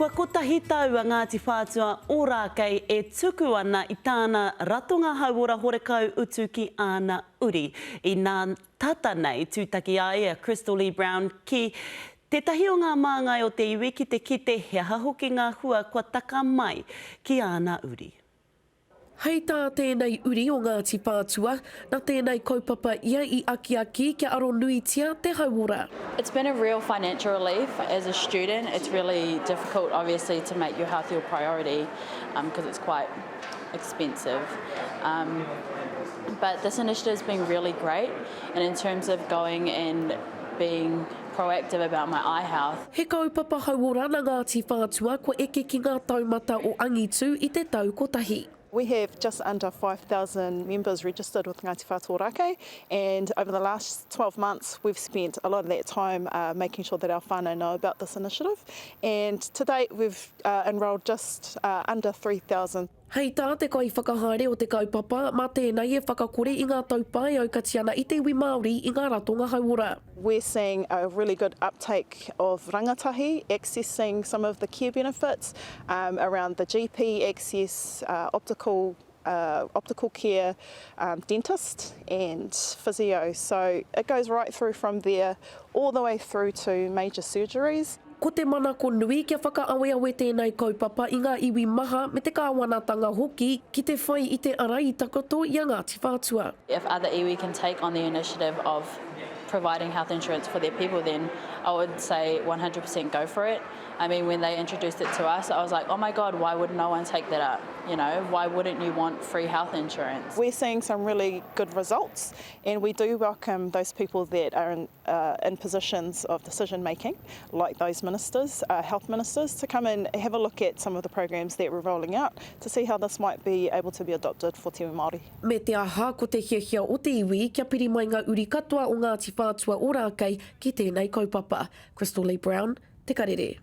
Kua kotahi tau a Ngāti Whātua ora kei e tuku ana I tāna ratonga hauora horekau utu ki ana uri. I nā tata nei tūtaki ai a Crystal Lee Brown ki tētahi o ngā māngai o te iwi ki te kite he aha hoki ngā hua kua taka mai ki ana uri. Hei tā tēnei uri o Ngāti Whātua, nā tēnei kaupapa ia I aki kia aro nuitia te hauora. It's been a real financial relief. As a student, it's really difficult, obviously, to make your health your priority because it's quite expensive. But this initiative has been really great, and in terms of going and being proactive about my eye health. He kaupapa hauora na Ngāti Whātua kua eke ki ngā taumata o Angitu I te tau kotahi. We have just under 5,000 members registered with Ngāti Whātua Ōrākei, and over the last 12 months we've spent a lot of that time making sure that our whānau know about this initiative, and to date we've enrolled just under 3,000. Hei tā te kai whakahaere o te kaupapa, mā tēnei e whakakore I ngā taupāe aukati ana I te iwi Māori I ngā ratonga hauora. We're seeing a really good uptake of rangatahi, accessing some of the care benefits around the GP access, optical care, dentist and physio. So it goes right through from there all the way through to major surgeries. Ko te manako nui kia whakaawe tēnei kaupapa I ngā iwi maha me te kāwanatanga hoki ki te whai I te ara I takoto I a Ngāti Whātua. If other iwi can take on the initiative of providing health insurance for their people, then I would say 100% go for it. I mean, when they introduced it to us, I was like, oh my God, why would no one take that up? You know, why wouldn't you want free health insurance? We're seeing some really good results, and we do welcome those people that are in positions of decision making, like those ministers, health ministers, to come and have a look at some of the programs that we're rolling out to see how this might be able to be adopted for te iwi Māori. Me te aha ko te hiahia o te iwi kia piri mai ngā uri katoa o Ngāti Whātua Ōrākei ki tēnei kaupapa. Crystal Lee Brown, Te Karere.